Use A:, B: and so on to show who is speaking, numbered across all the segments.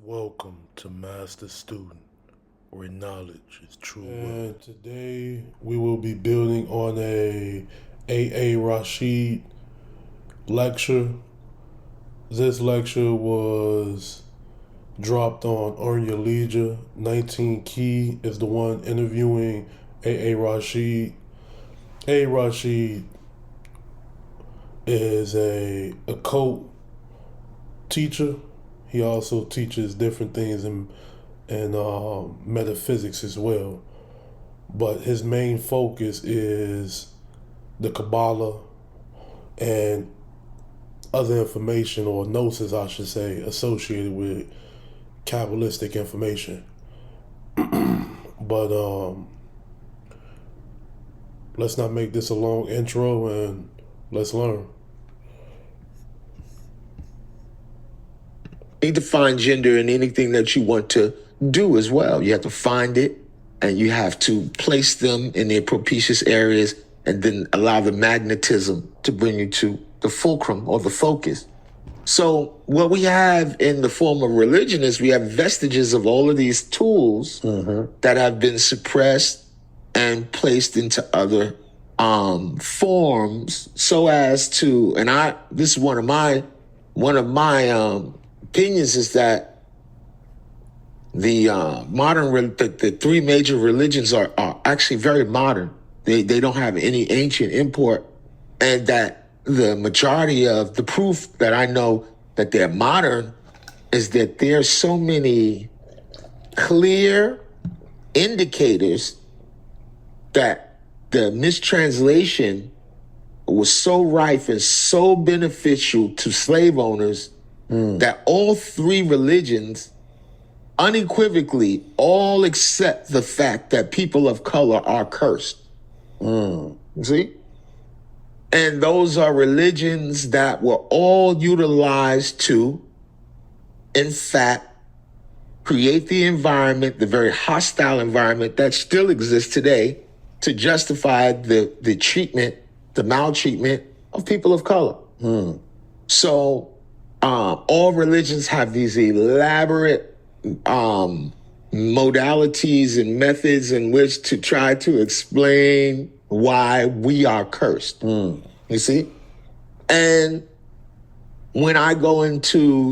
A: Welcome to Master Student, where knowledge is true. And today we will be building on A.A Rashid lecture. This lecture was dropped on Earn Your Leisure. 19Keys is the one interviewing A.A Rashid. A.A Rashid is a occult teacher. He also teaches different things in metaphysics as well. But his main focus is the Kabbalah and other information, or gnosis, I should say, associated with Kabbalistic information. But let's not make this a long intro and let's learn.
B: You need to find gender in anything that you want to do as well. You have to find it, and you have to place them in their propitious areas, and then allow the magnetism to bring you to the fulcrum or the focus. So what we have in the form of religion is we have vestiges of all of these tools that have been suppressed and placed into other forms, so as to, and this is one of my opinions, is that the the three major religions are actually very modern. They don't have any ancient import, and that the majority of the proof that I know that they're modern is that there's so many clear indicators that the mistranslation was so rife and so beneficial to slave owners that all three religions unequivocally all accept the fact that people of color are cursed. See? And those are religions that were all utilized to, in fact, create the environment, the very hostile environment that still exists today, to justify the treatment, the maltreatment of people of color. So all religions have these elaborate modalities and methods in which to try to explain why we are cursed. You see? And when I go into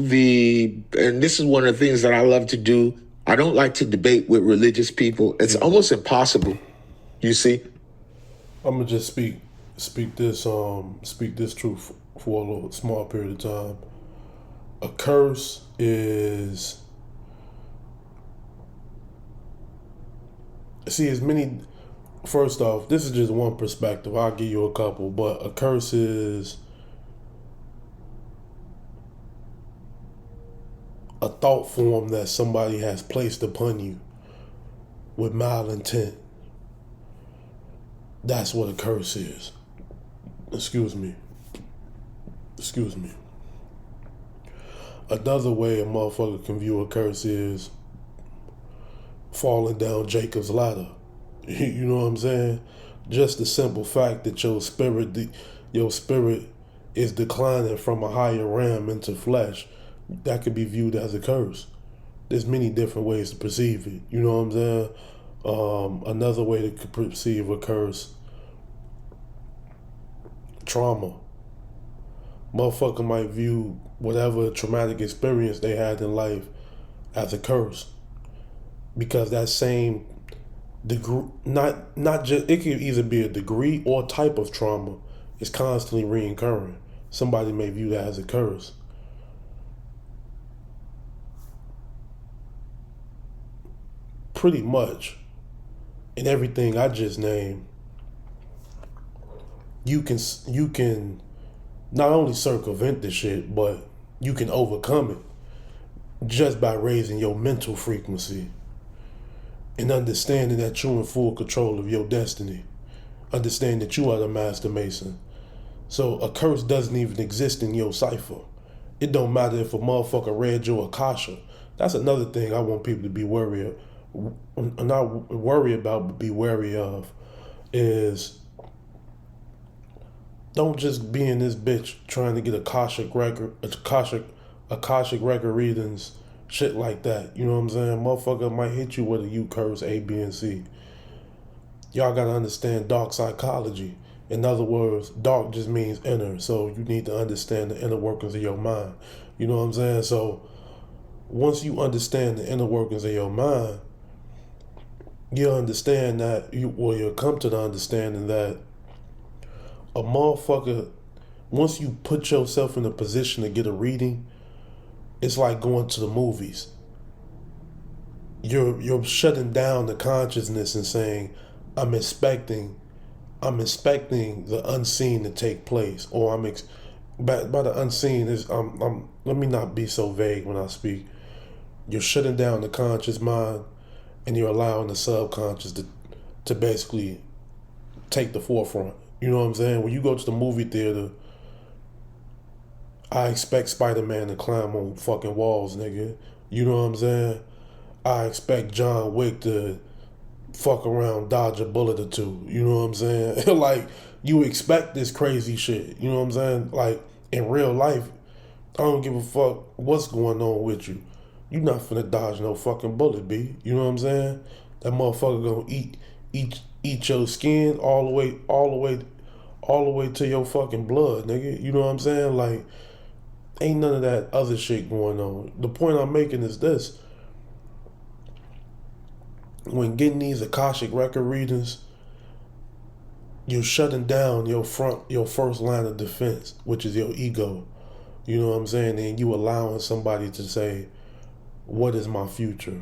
B: and this is one of the things that I love to do, I don't like to debate with religious people. It's almost impossible. You see?
A: I'm gonna just speak this truth for a little small period of time. A curse is, first off, this is just one perspective. I'll give you a couple, but a curse is a thought form that somebody has placed upon you with malintent. That's what a curse is. Excuse me. Another way a motherfucker can view a curse is falling down Jacob's ladder. You know what I'm saying? Just the simple fact that your spirit is declining from a higher realm into flesh, that could be viewed as a curse. There's many different ways to perceive it. You know what I'm saying? Another way to perceive a curse, trauma. Motherfucker might view whatever traumatic experience they had in life as a curse, because that same degree, not just, it could either be a degree or type of trauma is constantly reoccurring. Somebody may view that as a curse. Pretty much in everything I just named, you can not only circumvent the shit, but you can overcome it just by raising your mental frequency and understanding that you're in full control of your destiny. Understand that you are the master mason. So a curse doesn't even exist in your cipher. It don't matter if a motherfucker read your Akasha. That's another thing I want people to be wary of. Not worry about, but be wary of, is don't just be in this bitch trying to get Akashic record readings Shit like that. You know what I'm saying? Motherfucker might hit you with a you curse A, B, and C. Y'all gotta understand dark psychology. In other words, dark just means inner. So you need to understand the inner workings of your mind. You know what I'm saying? So once you understand the inner workings of your mind, you'll understand that you'll come to the understanding that a motherfucker, once you put yourself in a position to get a reading, it's like going to the movies. You're shutting down the consciousness and saying, I'm expecting the unseen to take place, or by the unseen is let me not be so vague when I speak. You're shutting down the conscious mind, and you're allowing the subconscious to basically take the forefront. You know what I'm saying? When you go to the movie theater, I expect Spider-Man to climb on fucking walls, nigga. You know what I'm saying? I expect John Wick to fuck around, dodge a bullet or two. You know what I'm saying? Like, you expect this crazy shit. You know what I'm saying? Like, in real life, I don't give a fuck what's going on with you. You not finna dodge no fucking bullet, B. You know what I'm saying? That motherfucker gonna eat your skin all the way to your fucking blood, nigga. You know what I'm saying? Like, ain't none of that other shit going on. The point I'm making is this. When getting these Akashic record readings, you're shutting down your first line of defense, which is your ego. You know what I'm saying? And you allowing somebody to say, what is my future?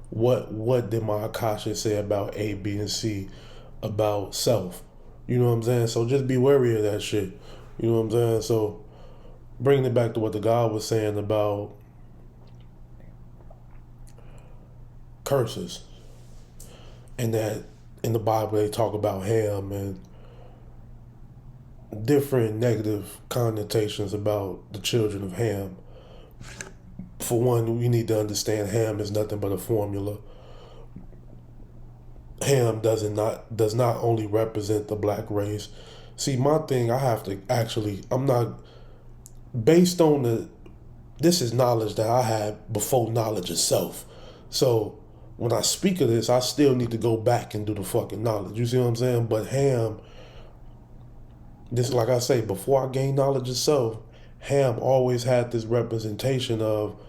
A: What did my Akashic say about A, B, and C about self? You know what I'm saying? So just be wary of that shit. You know what I'm saying? So bringing it back to what the God was saying about curses. And that in the Bible they talk about Ham and different negative connotations about the children of Ham. For one, we need to understand Ham is nothing but a formula. Ham does not only represent the black race. See, my thing, I'm not, based on this is knowledge that I had before knowledge itself. So when I speak of this, I still need to go back and do the fucking knowledge. You see what I'm saying? But Ham, this, like I say, before I gained knowledge itself, Ham always had this representation of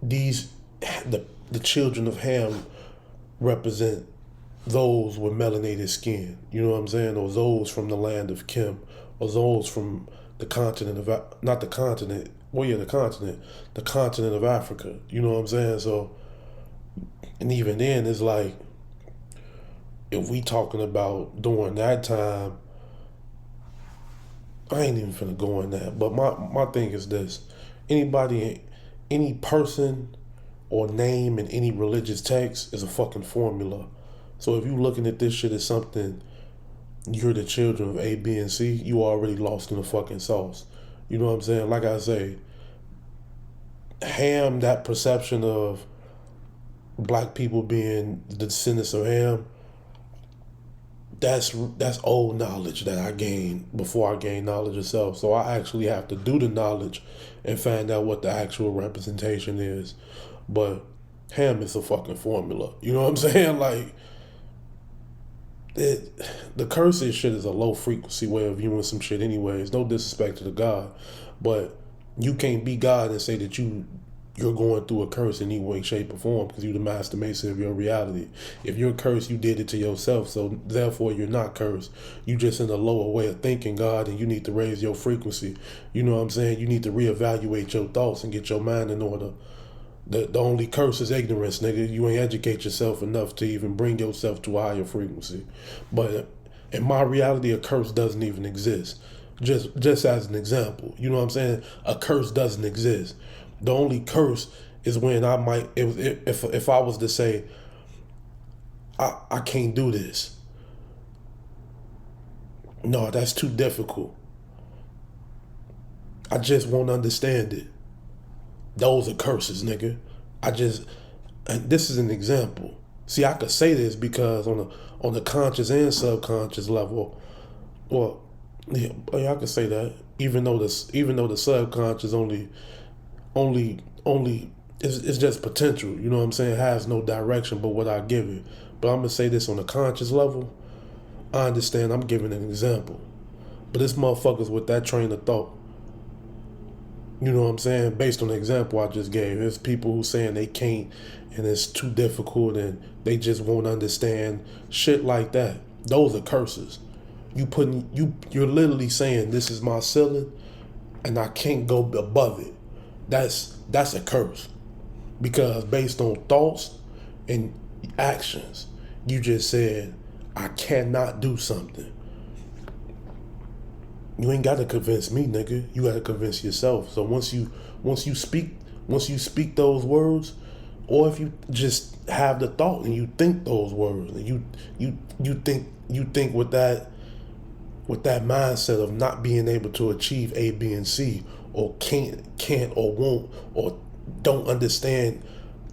A: the children of Ham represent those with melanated skin. You know what I'm saying? Or those from the land of Kim, or those from the continent of, not the continent, well, yeah, the continent of Africa. You know what I'm saying? So, and even then, it's like, if we talking about during that time, I ain't even finna go in that. But my thing is this. Any person or name in any religious text is a fucking formula. So if you looking at this shit as something, you're the children of A, B, and C, you already lost in the fucking sauce. You know what I'm saying? Like I say, Ham, that perception of black people being the descendants of Ham, that's old knowledge that I gained before I gained knowledge itself. So I actually have to do the knowledge and find out what the actual representation is. But Ham is a fucking formula. You know what I'm saying? Like, the curses shit is a low frequency way of viewing some shit anyways. No disrespect to the God. But you can't be God and say that you're going through a curse in any way, shape, or form, because you're the master mason of your reality. If you're cursed, you did it to yourself, so therefore you're not cursed. You just in a lower way of thinking, God, and you need to raise your frequency. You know what I'm saying? You need to reevaluate your thoughts and get your mind in order. The only curse is ignorance, nigga. You ain't educate yourself enough to even bring yourself to a higher frequency. But in my reality, a curse doesn't even exist. Just as an example, you know what I'm saying? A curse doesn't exist. The only curse is when I might, if I was to say, I can't do this. No, that's too difficult. I just won't understand it. Those are curses, nigga. And this is an example. See, I could say this because on the conscious and subconscious level, well, yeah, I could say that. Even though the subconscious only it's just potential. You know what I'm saying? It has no direction but what I give it. But I'm gonna say this on a conscious level. I understand. I'm giving an example, but this motherfuckers with that train of thought. You know what I'm saying? Based on the example I just gave, there's people who saying they can't and it's too difficult and they just won't understand shit like that. Those are curses. You're literally saying this is my ceiling and I can't go above it. That's a curse. Because based on thoughts and actions, you just said I cannot do something. You ain't got to convince me, nigga. You got to convince yourself. So once you speak those words, or if you just have the thought and you think those words, and you think with that mindset of not being able to achieve A, B, and C, or can't or won't or don't understand,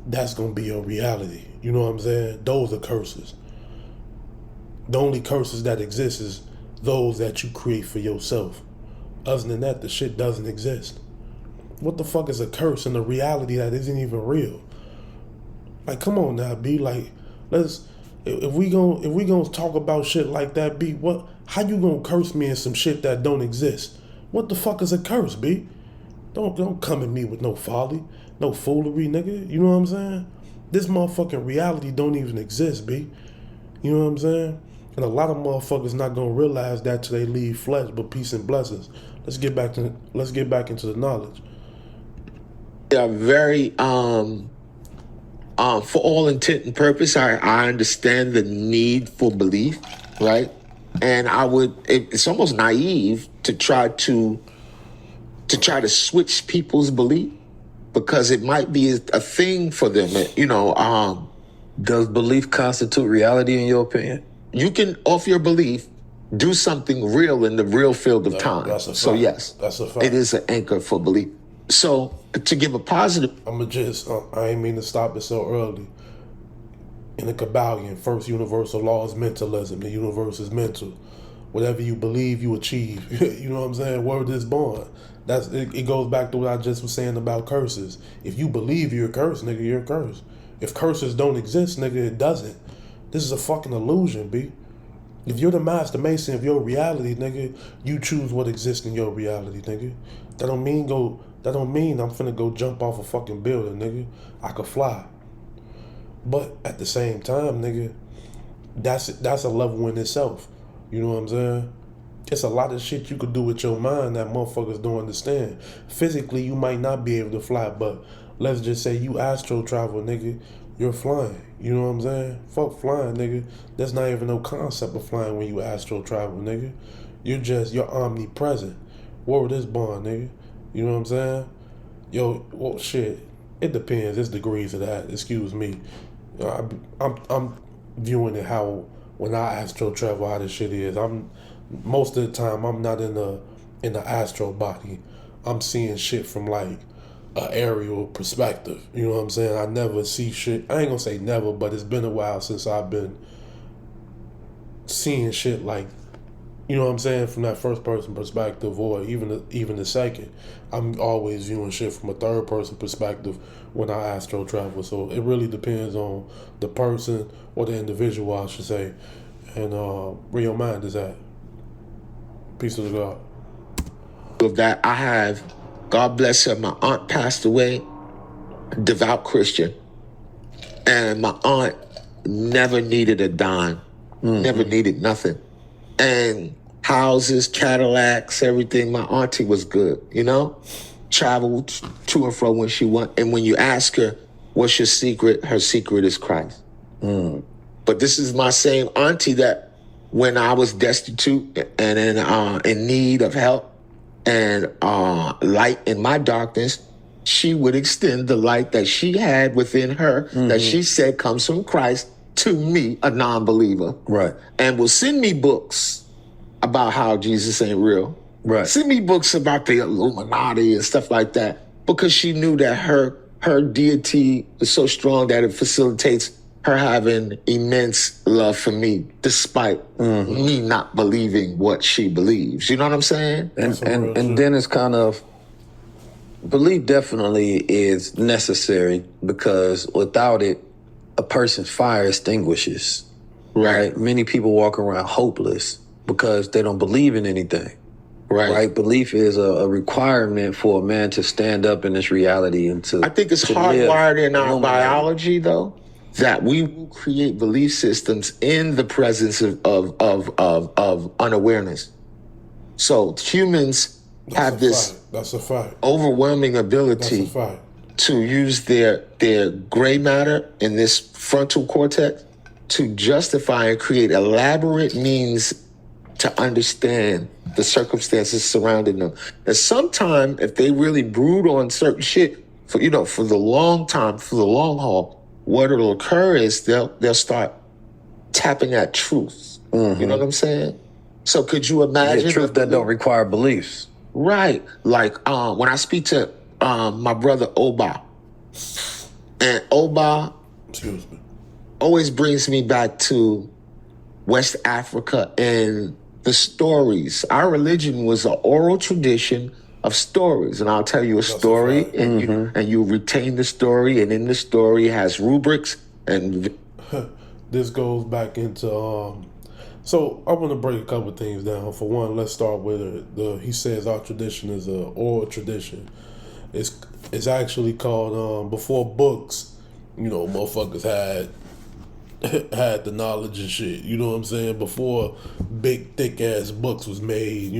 A: that's gonna be your reality. You know what I'm saying? Those are curses. The only curses that exist is those that you create for yourself. Other than that, the shit doesn't exist. What the fuck is a curse in a reality that isn't even real? Like, come on now, B. Like, if we gonna talk about shit like that, B. How you gonna curse me in some shit that don't exist? What the fuck is a curse, B? Don't come at me with no folly, no foolery, nigga. You know what I'm saying? This motherfucking reality don't even exist, B. You know what I'm saying? And a lot of motherfuckers not gonna realize that till they leave flesh, but peace and blessings. Let's get back into the knowledge.
B: They are very for all intent and purpose, I understand the need for belief, right? And it's almost naive to try to switch people's belief, because it might be a thing for them, you know.
C: Does belief constitute reality in your opinion?
B: You can, off your belief, do something real in the real field of time.
A: That's a fact.
B: So yes,
A: that's a fact.
B: It is an anchor for belief. So to give a positive,
A: I ain't mean to stop it so early. In the Kabbalion, first universal law is mentalism. The universe is mental. Whatever you believe, you achieve. You know what I'm saying? Word is born. It goes back to what I just was saying about curses. If you believe you're cursed, nigga, you're cursed. If curses don't exist, nigga, it doesn't. This is a fucking illusion, B. If you're the master mason of your reality, nigga, you choose what exists in your reality, nigga. That don't mean I'm finna go jump off a fucking building, nigga. I could fly. But at the same time, nigga, that's a level in itself. You know what I'm saying? It's a lot of shit you could do with your mind that motherfuckers don't understand. Physically, you might not be able to fly, but let's just say you astral travel, nigga. You're flying. You know what I'm saying? Fuck flying, nigga. There's not even no concept of flying when you astral travel, nigga. You're omnipresent. Word is born, nigga. You know what I'm saying? Yo, well, shit. It depends. There's degrees of that. Excuse me. I'm viewing it how when I astral travel, how this shit is. Most of the time I'm not in the astral body. I'm seeing shit from like an aerial perspective. You know what I'm saying? I never see shit. I ain't gonna say never, but it's been a while since I've been seeing shit like, you know what I'm saying, from that first person perspective, or even the second. I'm always viewing shit from a third person perspective when I astral travel. So it really depends on the person or the individual, I should say, and where your mind is at. Peace to the God.
B: of that, I have, God bless her, my aunt passed away, devout Christian. And my aunt never needed a dime, never needed nothing. And houses, Cadillacs, everything, my auntie was good, you know? Traveled to and fro when she went. And when you ask her, what's your secret? Her secret is Christ. But this is my same auntie that when I was destitute and in need of help and light in my darkness, she would extend the light that she had within her, that she said comes from Christ, to me, a non-believer.
C: Right.
B: And will send me books about how Jesus ain't real.
C: Right.
B: Send me books about the Illuminati and stuff like that, because she knew that her deity is so strong that it facilitates her having immense love for me, despite me not believing what she believes. You know what I'm saying?
C: And then it's kind of, Belief definitely is necessary because without it, a person's fire extinguishes. Right? Many people walk around hopeless because they don't believe in anything. Right? Belief is a requirement for a man to stand up in this reality and to.
B: I think it's hardwired in our biology, though, that we will create belief systems in the presence of unawareness. So humans have this overwhelming ability to use their gray matter in this frontal cortex to justify and create elaborate means to understand the circumstances surrounding them. And sometimes, if they really brood on certain shit for the long time, for the long haul, what will occur is they'll start tapping at truth. Mm-hmm. You know what I'm saying? So could you imagine
C: truth that don't require beliefs?
B: Right. Like when I speak to my brother Oba, and Oba always brings me back to West Africa and the stories. Our religion was an oral tradition of stories, and I'll tell you a story, and you retain the story, and in the story has rubrics and.
A: This goes back into So I want to break a couple of things down. For one, let's start with he says our tradition is an oral tradition. It's actually called before books. Motherfuckers had the knowledge and shit. You know what I'm saying? Before big thick ass books was made.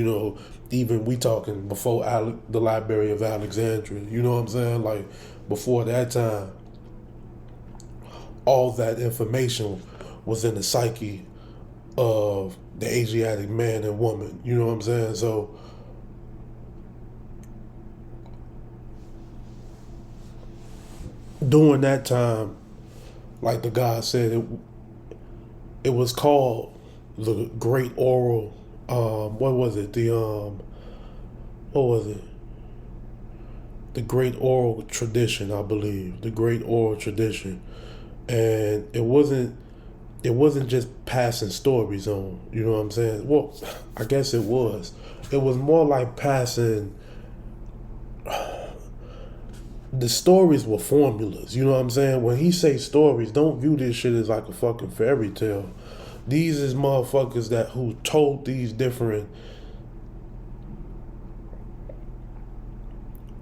A: Even we talking before the Library of Alexandria. You know what I'm saying? Like before that time, all that information was in the psyche of the Asiatic man and woman. You know what I'm saying? So during that time, like the guy said, it was called the Great Oral. What was it? The Great Oral Tradition, I believe. The Great Oral Tradition, and it wasn't just passing stories on. You know what I'm saying? Well, I guess it was. It was more like passing. The stories were formulas, you know what I'm saying? When he say stories, don't view this shit as like a fucking fairy tale. These is motherfuckers who told these different.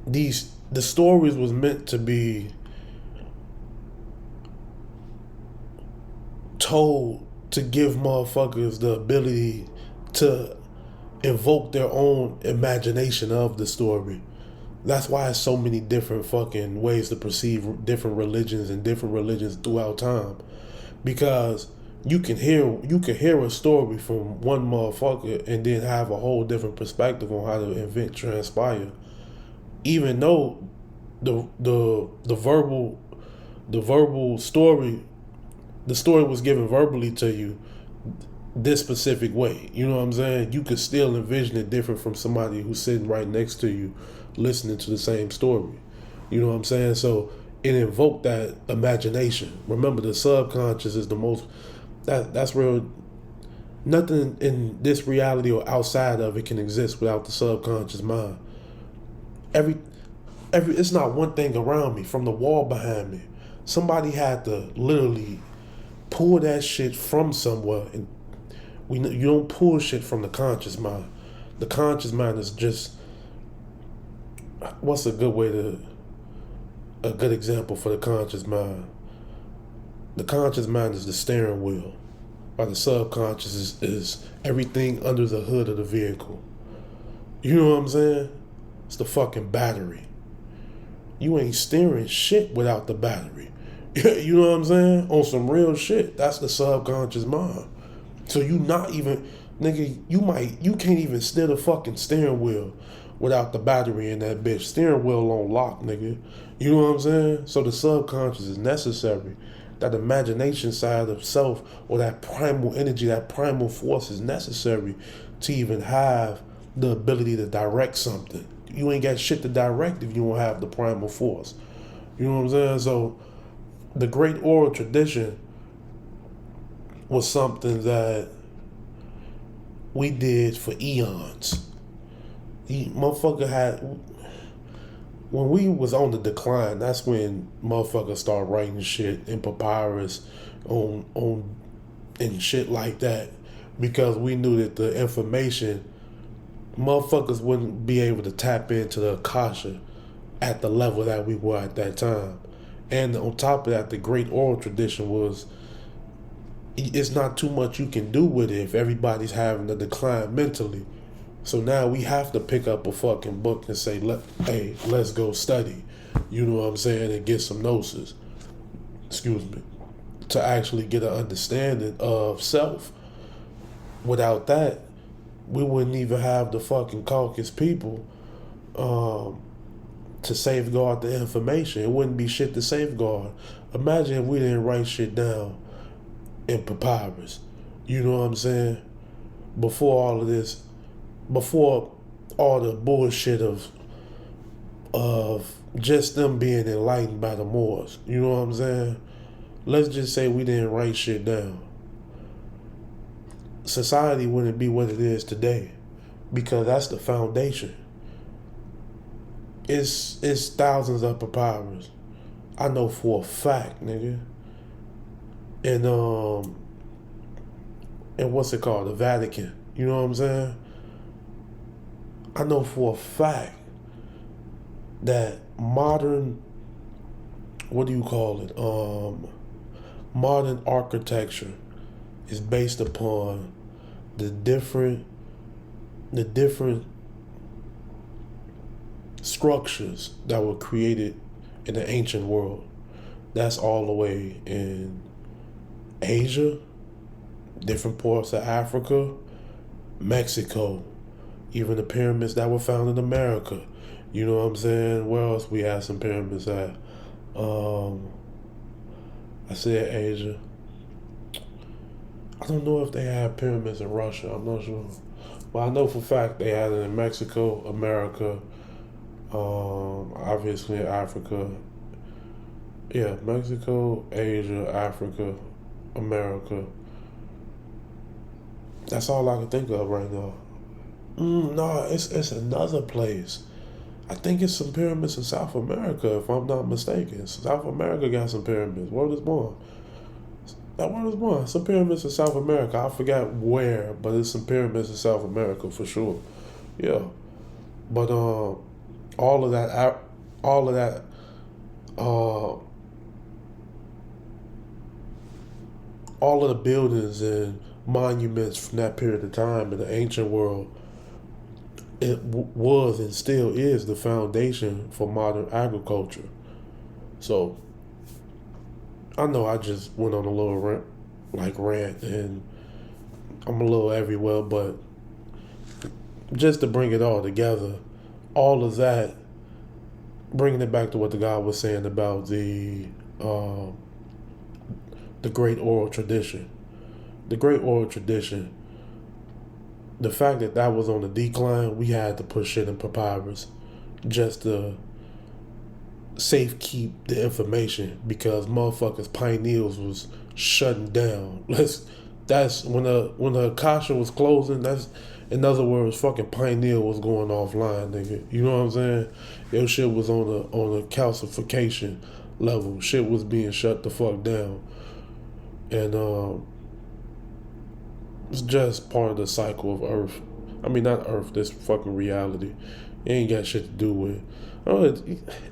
A: The stories was meant to be told to give motherfuckers the ability to evoke their own imagination of the story. That's why it's so many different fucking ways to perceive different religions and different religions throughout time. Because you can hear a story from one motherfucker and then have a whole different perspective on how the event transpired. Even though the verbal story, the story was given verbally to you this specific way. You know what I'm saying? You could still envision it different from somebody who's sitting right next to you listening to the same story. You know what I'm saying? So it invoked that imagination. Remember, the subconscious is the most that's real. Nothing in this reality or outside of it can exist without the subconscious mind. It's not one thing around me. From the wall behind me, somebody had to literally pull that shit from somewhere. And you don't pull shit from the conscious mind. The conscious mind is just, what's a good example for the conscious mind? The conscious mind is the steering wheel, while the subconscious is everything under the hood of the vehicle. You know what I'm saying? It's the fucking battery. You ain't steering shit without the battery. You know what I'm saying? On some real shit. That's the subconscious mind. So you not even, nigga, you can't even steer the fucking steering wheel without the battery in that bitch. Steering wheel on lock, nigga. You know what I'm saying? So the subconscious is necessary. That imagination side of self, or that primal energy, that primal force is necessary to even have the ability to direct something. You ain't got shit to direct if you don't have the primal force. You know what I'm saying? So the great oral tradition was something that we did for eons. Motherfucker had, when we was on the decline, that's when motherfuckers start writing shit in papyrus on and shit like that, because we knew that the information, motherfuckers wouldn't be able to tap into the Akasha at the level that we were at that time. And on top of that, the great oral tradition was, it's not too much you can do with it if everybody's having a decline mentally. So now we have to pick up a fucking book and say, hey, let's go study. You know what I'm saying? And get some gnosis. Excuse me. To actually get an understanding of self. Without that, we wouldn't even have the fucking caucus people to safeguard the information. It wouldn't be shit to safeguard. Imagine if we didn't write shit down in papyrus. You know what I'm saying? Before all of this, before all the bullshit of just them being enlightened by the Moors. You know what I'm saying? Let's just say we didn't write shit down. Society wouldn't be what it is today, because that's the foundation. It's thousands of papyrus. I know for a fact, nigga. And what's it called? The Vatican. You know what I'm saying? I know for a fact that modern, what do you call it? Modern architecture is based upon the different structures that were created in the ancient world. That's all the way in Asia, different parts of Africa, Mexico, even the pyramids that were found in America. You know what I'm saying? Where else we have some pyramids at? I said Asia. I don't know if they have pyramids in Russia. I'm not sure. But I know for a fact they had it in Mexico, America, obviously in Africa. Yeah, Mexico, Asia, Africa, America. That's all I can think of right now. No, it's another place. I think it's some pyramids in South America, if I'm not mistaken. South America got some pyramids. Word is born. That word is born. Some pyramids in South America. I forgot where, but it's some pyramids in South America for sure. Yeah. But all of that, all of the buildings and monuments from that period of time in the ancient world, it was and still is the foundation for modern agriculture. So I know I just went on a little rant, and I'm a little everywhere, but just to bring it all together, all of that, bringing it back to what the guy was saying about the great oral tradition. The great oral tradition, the fact that that was on the decline, we had to put shit in papyrus just to safe keep the information, because motherfuckers pineals was shutting down. That's when the Akasha was closing. That's, in other words, fucking pineal was going offline, nigga. You know what I'm saying? Your shit was on a calcification level. Shit was being shut the fuck down, and it's just part of the cycle of Earth. I mean, not Earth, this fucking reality. It ain't got shit to do with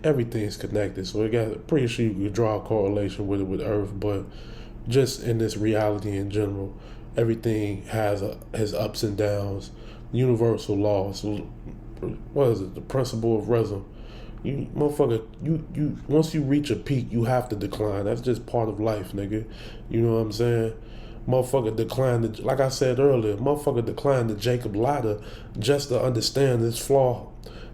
A: everything's connected, so it got, pretty sure you could draw a correlation with it with Earth, but just in this reality in general, everything has ups and downs, universal laws. What is it? The principle of rhythm. You motherfucker, you once you reach a peak, you have to decline. That's just part of life, nigga. You know what I'm saying? Motherfucker declined, like I said earlier, motherfucker declined the Jacob ladder just to understand this flaw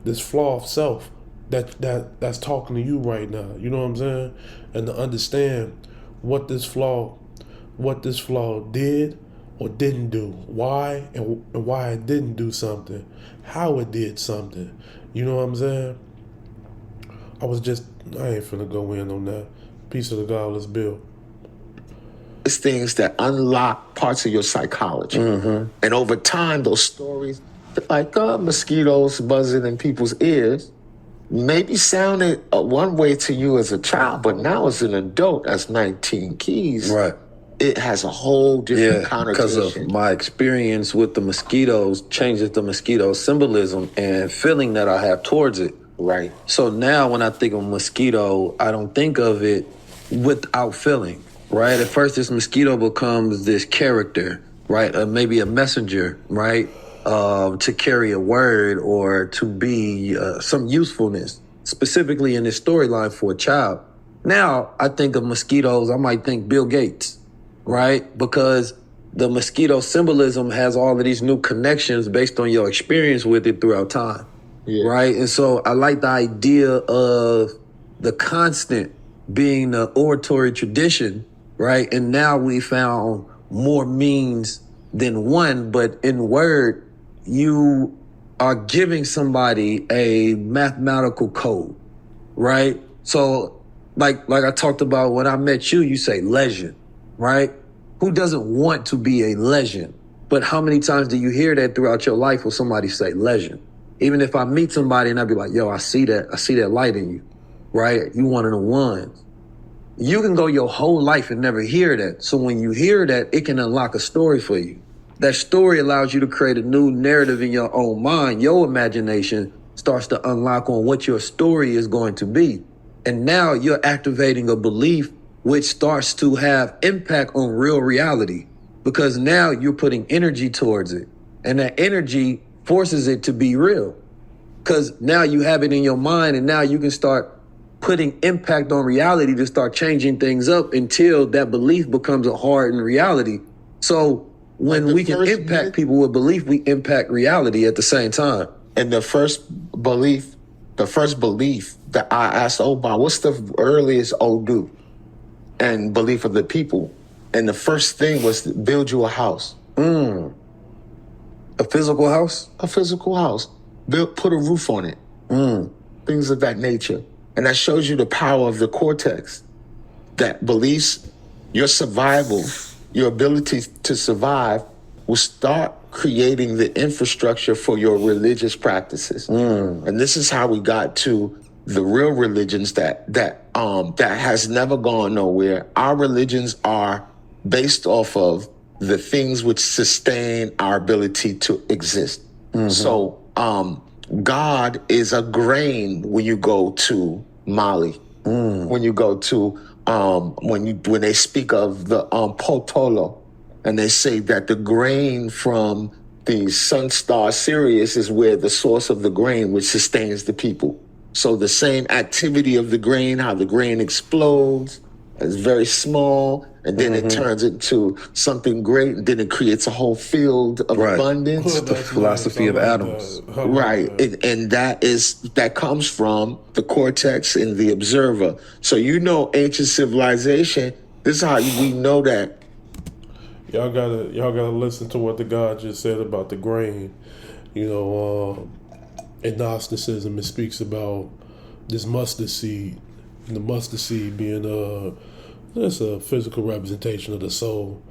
A: of self that's talking to you right now. You know what I'm saying? And to understand what this flaw did or didn't do, why and why it didn't do something, how it did something. You know what I'm saying? I ain't finna go in on that. Piece of the godless bill.
B: It's things that unlock parts of your psychology. Mm-hmm. And over time, those stories, like mosquitoes buzzing in people's ears, maybe sounded one way to you as a child, but now as an adult, as 19 Keys,
C: Right.
B: it has a whole different
C: Yeah, because of
B: connotation.
C: my experience with the mosquitoes changes the mosquito symbolism and feeling that I have towards it.
B: Right.
C: So now when I think of mosquito, I don't think of it without feeling, right? At first, this mosquito becomes this character, right? Maybe a messenger, right? To carry a word or to be some usefulness, specifically in this storyline for a child. Now, I think of mosquitoes, I might think Bill Gates, right? Because the mosquito symbolism has all of these new connections based on your experience with it throughout time.
B: Yeah.
C: Right. And so I like the idea of the constant being the oratory tradition. Right. And now we found more means than one, but in word, you are giving somebody a mathematical code. Right. So like I talked about when I met you, you say legend. Right. Who doesn't want to be a legend? But how many times do you hear that throughout your life when somebody say legend? Even if I meet somebody and I be like, yo, I see that light in you, right? You one of the ones. You can go your whole life and never hear that. So when you hear that, it can unlock a story for you. That story allows you to create a new narrative in your own mind. Your imagination starts to unlock on what your story is going to be. And now you're activating a belief which starts to have impact on real reality, because now you're putting energy towards it. And that energy forces it to be real, because now you have it in your mind, and now you can start putting impact on reality to start changing things up until that belief becomes a hardened reality. So when we can impact people with belief, we impact reality at the same time.
B: And the first belief that I asked Oba, what's the earliest Odu and belief of the people? And the first thing was to build you a house.
C: A physical house?
B: A physical house. Put a roof on it. Things of that nature. And that shows you the power of the cortex. That beliefs, your survival, your ability to survive will start creating the infrastructure for your religious practices. And this is how we got to the real religions that has never gone nowhere. Our religions are based off of the things which sustain our ability to exist. So God is a grain when you go to Mali. When you go to when they speak of the Potolo, and they say that the grain from the sun star Sirius is where the source of the grain which sustains the people. So the same activity of the grain, how the grain explodes, is very small, and then it turns into something great, and then it creates a whole field of abundance.
C: It's the philosophy of atoms.
B: Right. And that comes from the cortex and the observer. So ancient civilization, this is how we know that.
A: Y'all gotta listen to what the God just said about the grain. In Gnosticism, it speaks about this mustard seed, and the mustard seed being just a physical representation of the soul.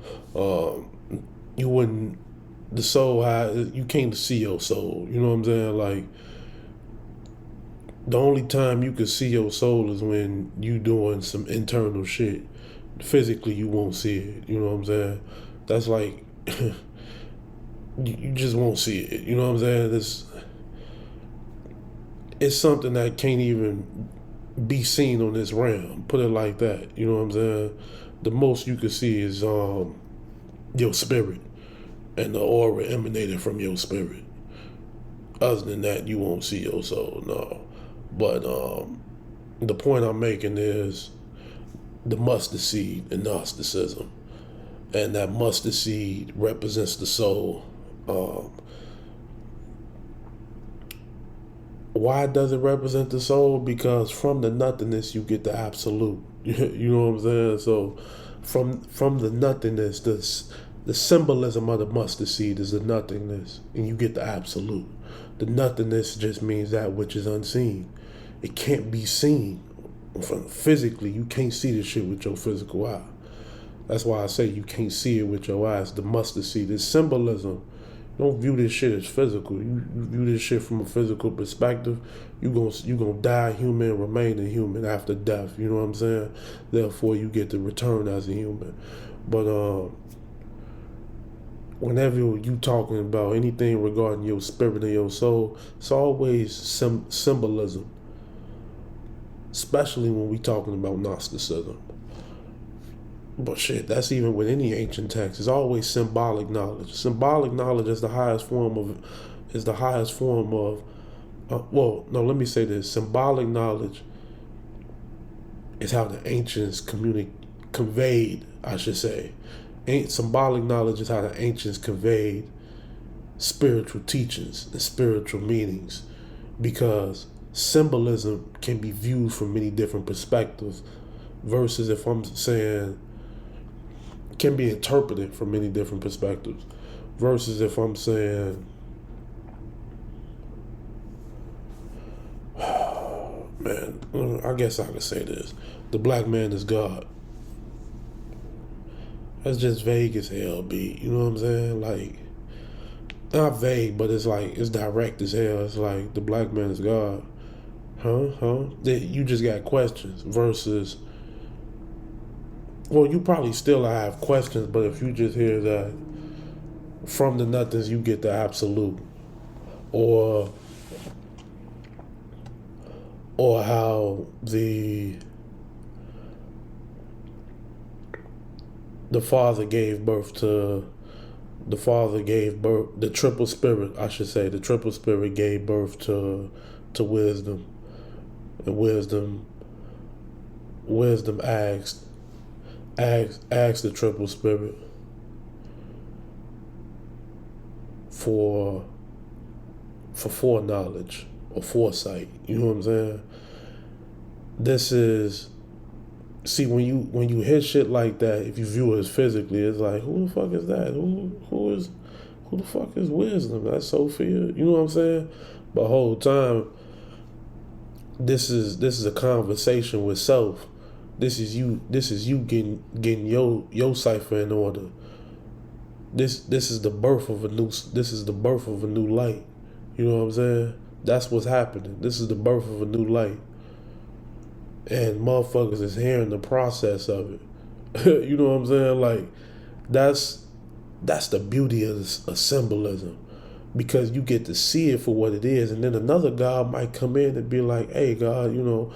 A: You can't see your soul. You know what I'm saying? Like, the only time you can see your soul is when you doing some internal shit. Physically, you won't see it. You know what I'm saying? That's like, you just won't see it. You know what I'm saying? It's something that can't even be seen on this realm. Put it like that. You know what I'm saying? The most you can see is your spirit and the aura emanating from your spirit. Other than that, you won't see your soul, no. But the point I'm making is the mustard seed in Gnosticism. And that mustard seed represents the soul. Why does it represent the soul? Because from the nothingness you get the absolute. You know what I'm saying? So from the nothingness, the symbolism of the mustard seed is the nothingness, and you get the absolute. The nothingness just means that which is unseen. It can't be seen. Physically, you can't see this shit with your physical eye. That's why I say you can't see it with your eyes. The mustard seed is symbolism. Don't view this shit as physical. You view this shit from a physical perspective. You gonna die human and remain a human after death. You know what I'm saying? Therefore, you get to return as a human. But whenever you talking about anything regarding your spirit and your soul, it's always symbolism. Especially when we talking about Gnosticism. But shit, that's even with any ancient text. It's always symbolic knowledge. Symbolic knowledge is the highest form of. Well, no, let me say this. Symbolic knowledge is how the ancients conveyed. I should say, symbolic knowledge is how the ancients conveyed spiritual teachings and spiritual meanings, because symbolism can be viewed from many different perspectives. Versus if I'm saying can be interpreted from many different perspectives, versus if I'm saying, man, I guess I could say this: the black man is God. That's just vague as hell, B. You know what I'm saying? Like, not vague, but it's like it's direct as hell. It's like the black man is God. Huh? You just got questions versus. Well, you probably still have questions, but if you just hear that from the nothings you get the absolute, or how the father gave birth, the triple spirit, I should say, the triple spirit gave birth to wisdom, and wisdom asked the triple spirit for foreknowledge or foresight. You know what I'm saying? This is, see, when you hear shit like that, if you view it as physically, it's like, who the fuck is that? Who the fuck is wisdom? That's Sophia. You know what I'm saying? But the whole time, this is a conversation with self. This is you getting your cipher in order. This is the birth of a new light. You know what I'm saying? That's what's happening. This is the birth of a new light. And motherfuckers is hearing the process of it. You know what I'm saying? Like, that's the beauty of symbolism, because you get to see it for what it is, and then another God might come in and be like, hey, God, you know,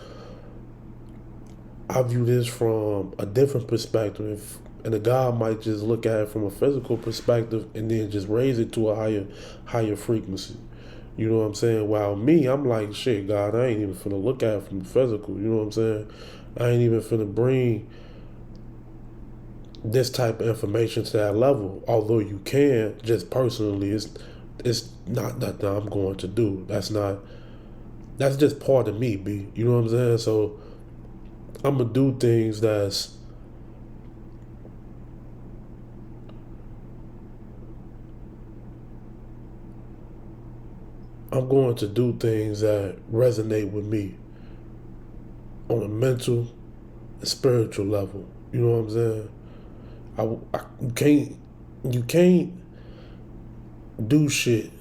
A: I view this from a different perspective, and a God might just look at it from a physical perspective and then just raise it to a higher frequency. You know what I'm saying? While me, I'm like, shit, God, I ain't even finna look at it from the physical. You know what I'm saying? I ain't even finna bring this type of information to that level. Although you can, just personally, it's not nothing I'm going to do. That's just part of me, B. You know what I'm saying? So I'm gonna do things I'm going to do things that resonate with me on a mental and spiritual level. You know what I'm saying? You can't do shit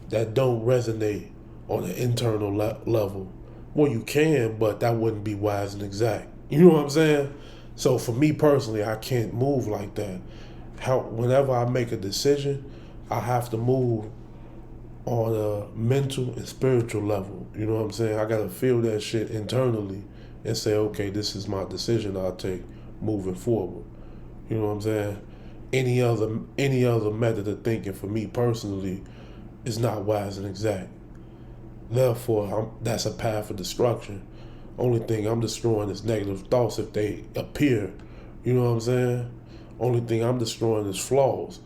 A: that don't resonate on an internal level. Well, you can, but that wouldn't be wise and exact. You know what I'm saying? So for me personally, I can't move like that. Whenever I make a decision, I have to move on a mental and spiritual level. You know what I'm saying? I gotta feel that shit internally and say, okay, this is my decision I'll take moving forward. You know what I'm saying? Any other method of thinking for me personally is not wise and exact. Therefore, that's a path of destruction. Only thing I'm destroying is negative thoughts if they appear. You know what I'm saying? Only thing I'm destroying is flaws.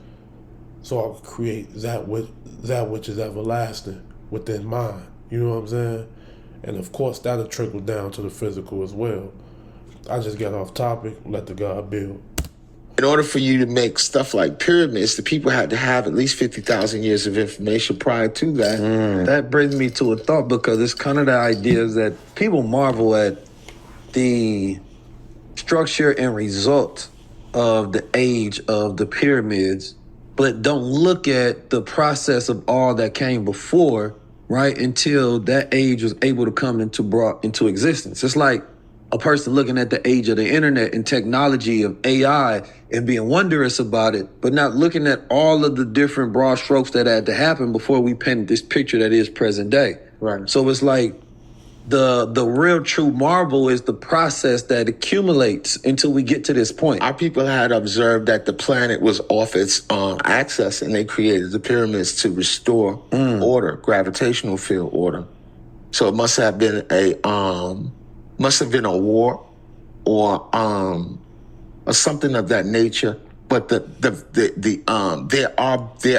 A: So I'll create that which is everlasting within mine. You know what I'm saying? And of course, that'll trickle down to the physical as well. I just got off topic. Let the God build.
B: In order for you to make stuff like pyramids, the people had to have at least 50,000 years of information prior to that.
C: That brings me to a thought, because it's kind of the idea that people marvel at the structure and result of the age of the pyramids but don't look at the process of all that came before, right? Until that age was able to come brought into existence. It's like a person looking at the age of the internet and technology of AI and being wondrous about it, but not looking at all of the different broad strokes that had to happen before we painted this picture that is present day.
B: Right.
C: So it's like the real true marvel is the process that accumulates until we get to this point.
B: Our people had observed that the planet was off its axis, and they created the pyramids to restore order, gravitational field order. So it must have been a war or something of that nature. But there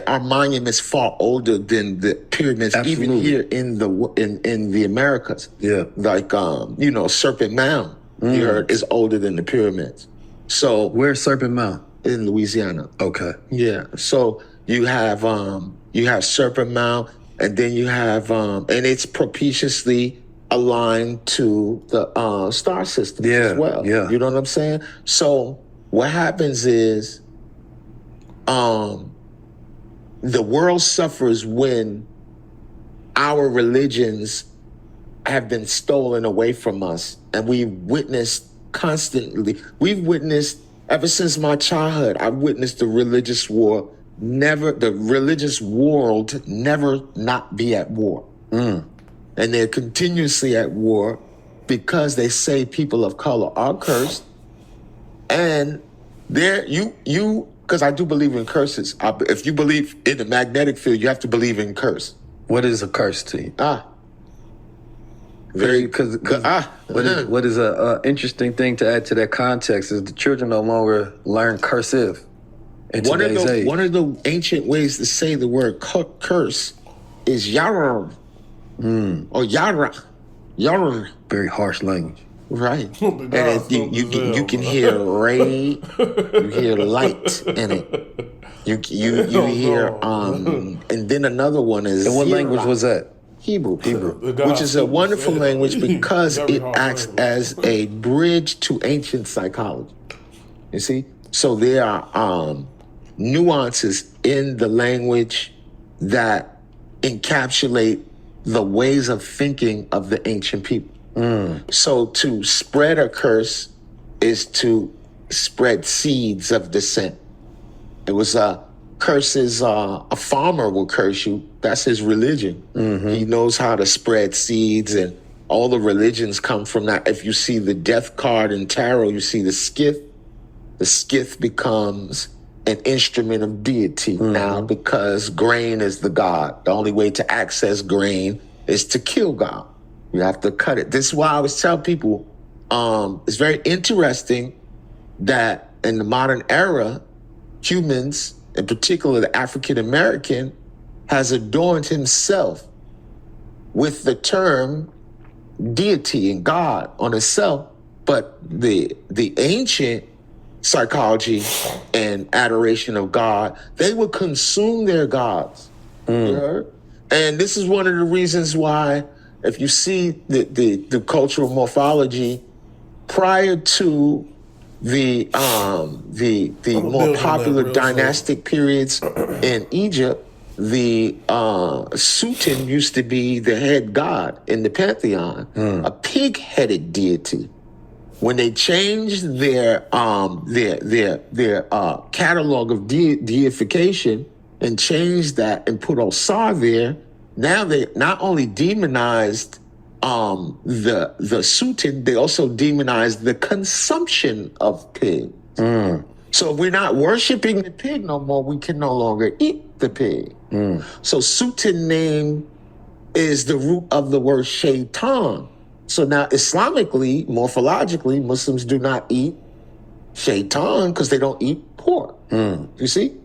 B: are monuments far older than the pyramids,
C: Absolutely.
B: even here in the Americas.
C: Yeah.
B: Like Serpent Mound, you heard, is older than the pyramids. So
C: Where's Serpent Mound?
B: in Louisiana.
C: Okay.
B: Yeah. So you have Serpent Mound, and then you have and it's propitiously aligned to the star system as well.
C: Yeah.
B: You know what I'm saying? So what happens is the world suffers when our religions have been stolen away from us, and we've witnessed ever since my childhood, I've witnessed the religious world never not be at war. And they're continuously at war because they say people of color are cursed. And because I do believe in curses. If you believe in the magnetic field, you have to believe in curse.
C: What is a curse to you? What is a interesting thing to add to that context is the children no longer learn cursive in today's age.
B: One of the ancient ways to say the word curse is yara or yara.
C: Very harsh language.
B: Right. And you can hear ray, you hear light in it. You hear and then another one is
C: And what language was that?
B: Hebrew, which is a wonderful language because it acts as a bridge to ancient psychology. You see? So there are nuances in the language that encapsulate the ways of thinking of the ancient people. So to spread a curse is to spread seeds of dissent. It was curses. A farmer will curse you. That's his religion. He knows how to spread seeds, and all the religions come from that. If you see the death card in tarot, you see the skith. The skith becomes an instrument of deity now because grain is the god. The only way to access grain is to kill God. You have to cut it. This is why I always tell people, it's very interesting that in the modern era, humans, in particular the African American, has adorned himself with the term deity and God on itself, but the ancient psychology and adoration of God, they would consume their gods. You heard? And this is one of the reasons why, if you see the cultural morphology prior to the more popular dynastic periods in Egypt, the Sultan used to be the head god in the pantheon, a pig-headed deity. When they changed their catalog of deification and changed that and put Osar there, now they not only demonized the Sultan, they also demonized the consumption of pig. So if we're not worshiping the pig no more, we can no longer eat the pig. So Sultan name is the root of the word shaitan. So now Islamically, morphologically, Muslims do not eat shaitan because they don't eat pork. You see?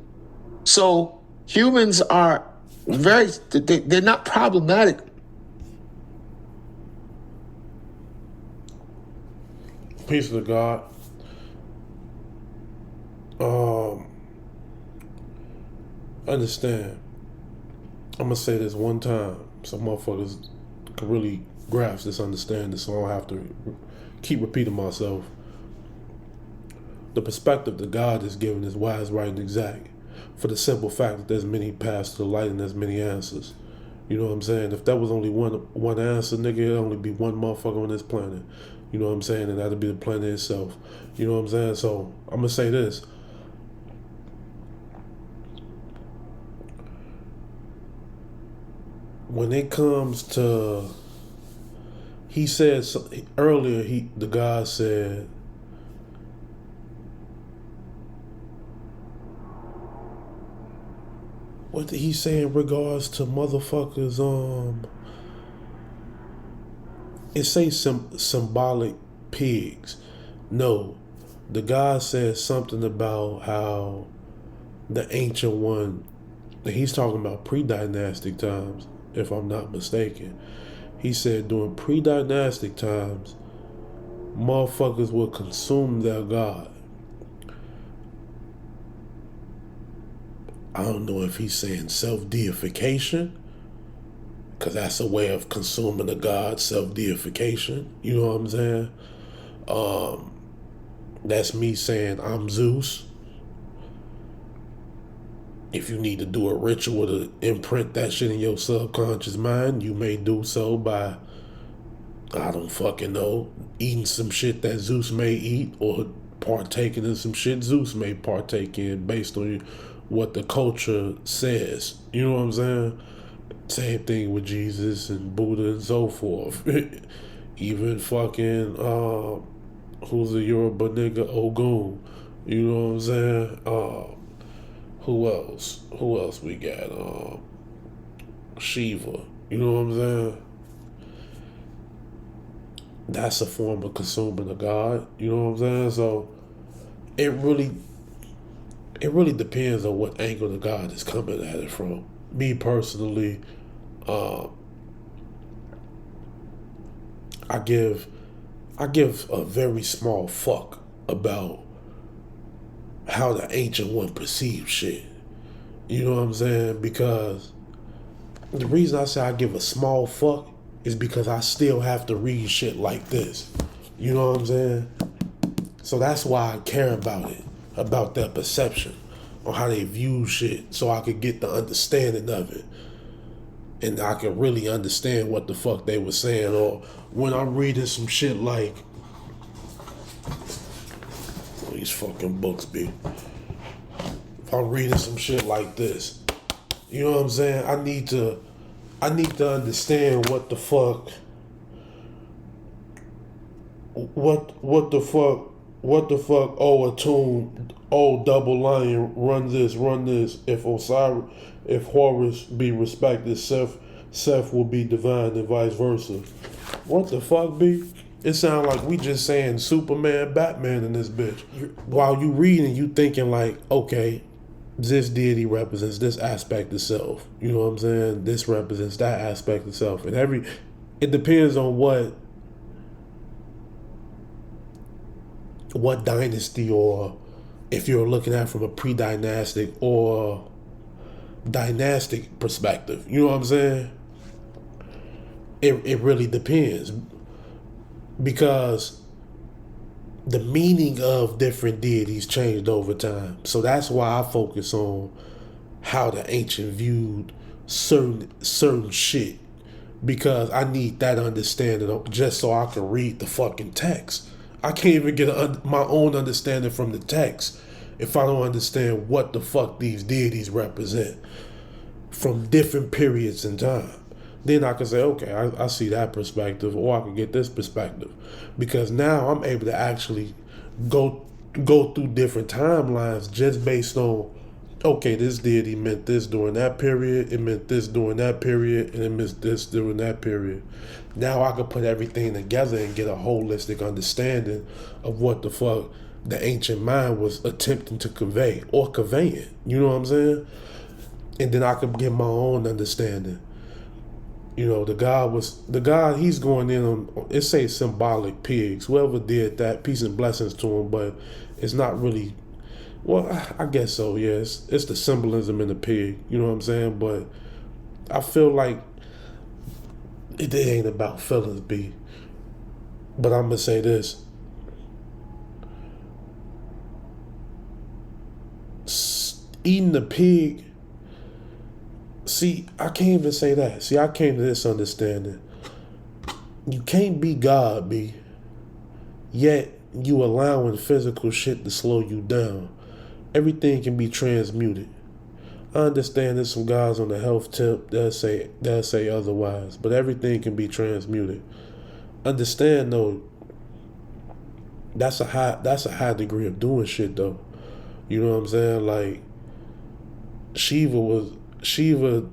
B: So humans are they're not problematic.
A: Peace to God. Understand. I'm gonna say this one time so motherfuckers can really grasp this understanding, so I don't have to keep repeating myself. The perspective that God is giving is wise, right, and exact. for the simple fact that there's many paths to the light and there's many answers. You know what I'm saying? If that was only one answer, nigga, it'd only be one motherfucker on this planet. You know what I'm saying? And that'd be the planet itself. You know what I'm saying? So I'm gonna say this. When it comes to, he said earlier, the guy said, what did he say in regards to motherfuckers? It say symbolic pigs. No, the guy said something about how the ancient one, and he's talking about pre-dynastic times, if I'm not mistaken. He said during pre-dynastic times, motherfuckers will consume their god. I don't know if he's saying self-deification, because that's a way of consuming a god, self-deification. You know what I'm saying? That's me saying I'm Zeus. If you need to do a ritual to imprint that shit in your subconscious mind, you may do so by, I don't fucking know, eating some shit that Zeus may eat, or partaking in some shit Zeus may partake in based on what the culture says. You know what I'm saying? Same thing with Jesus and Buddha and so forth. Even fucking, who's a Yoruba nigga? Ogun. You know what I'm saying? Who else? Who else we got? Shiva. You know what I'm saying? That's a form of consuming a god. You know what I'm saying? So it really depends on what angle the god is coming at it from. Me personally, I give a very small fuck about how the ancient one perceives shit. You know what I'm saying? Because the reason I say I give a small fuck is because I still have to read shit like this. You know what I'm saying? So that's why I care about it, about their perception, or how they view shit, so I could get the understanding of it. And I could really understand what the fuck they were saying. Or when I'm reading some shit like, these fucking books be. If I'm reading some shit like this, you know what I'm saying? I need to understand what the fuck, oh, Atum, oh, double lion, run this. If Horus be respected, Seth will be divine, and vice versa. What the fuck, B? It sounds like we just saying Superman, Batman in this bitch. While you reading, you thinking like, okay, this deity represents this aspect of self. You know what I'm saying? This represents that aspect of self. And it depends on what dynasty, or if you're looking at it from a pre-dynastic or dynastic perspective. You know what I'm saying? It really depends. Because the meaning of different deities changed over time. So that's why I focus on how the ancient viewed certain shit. Because I need that understanding just so I can read the fucking text. I can't even get my own understanding from the text if I don't understand what the fuck these deities represent from different periods in time. Then I can say, okay, I see that perspective, or I can get this perspective. Because now I'm able to actually go through different timelines just based on, okay, this deity meant this during that period, it meant this during that period, and it meant this during that period. Now I can put everything together and get a holistic understanding of what the fuck the ancient mind was attempting to convey or conveying. You know what I'm saying? And then I could get my own understanding. You know, the God, he's going in on, it say symbolic pigs. Whoever did that, peace and blessings to him, but it's not really, well, I guess so, yes. It's the symbolism in the pig, you know what I'm saying? But I feel like it ain't about feelings, B. But I'm going to say this. eating the pig. See, I can't even say that. See, I came to this understanding. You can't be God, B. Yet you allowing physical shit to slow you down. Everything can be transmuted. I understand there's some guys on the health tip that say otherwise, but everything can be transmuted. Understand though, that's a high degree of doing shit though. You know what I'm saying? Like Shiva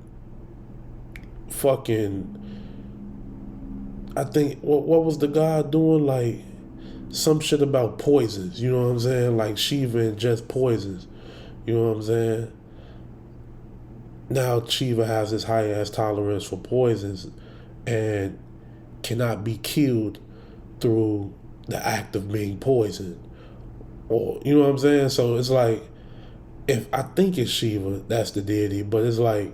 A: fucking, I think what was the god doing? Like some shit about poisons, you know what I'm saying? Like Shiva ingests poisons. You know what I'm saying? Now Shiva has this high ass tolerance for poisons and cannot be killed through the act of being poisoned. Or you know what I'm saying? So it's like, if I think it's Shiva, that's the deity, but it's like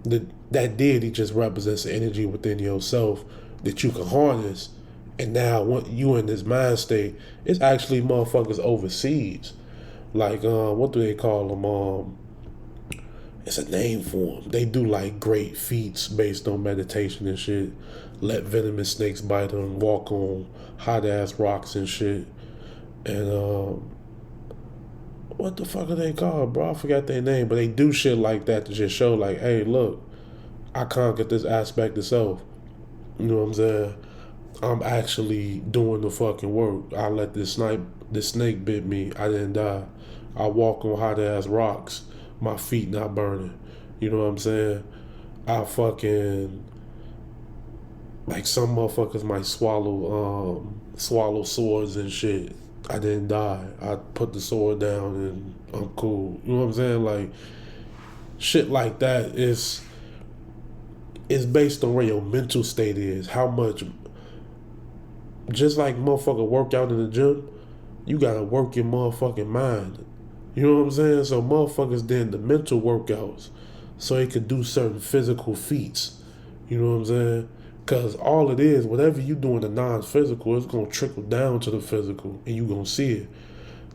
A: that deity just represents the energy within yourself that you can harness. And now when you in this mind state, it's actually motherfuckers overseas. Like what do they call them? It's a name for them. They do like great feats based on meditation and shit. Let venomous snakes bite them, walk on hot ass rocks and shit. And what the fuck are they called, bro? I forgot their name, but they do shit like that to just show like, hey, look, I conquered this aspect of self. You know what I'm saying? I'm actually doing the fucking work. I let this snake bit me. I didn't die. I walk on hot ass rocks. My feet not burning. You know what I'm saying? I fucking, like some motherfuckers might swallow swords and shit. I didn't die. I put the sword down and I'm cool. You know what I'm saying? Like shit like that is based on where your mental state is. How much, just like motherfucker work out in the gym, you gotta work your motherfucking mind. You know what I'm saying? So motherfuckers did the mental workouts so they could do certain physical feats. You know what I'm saying? Because all it is, whatever you do in the non-physical, it's going to trickle down to the physical and you're going to see it.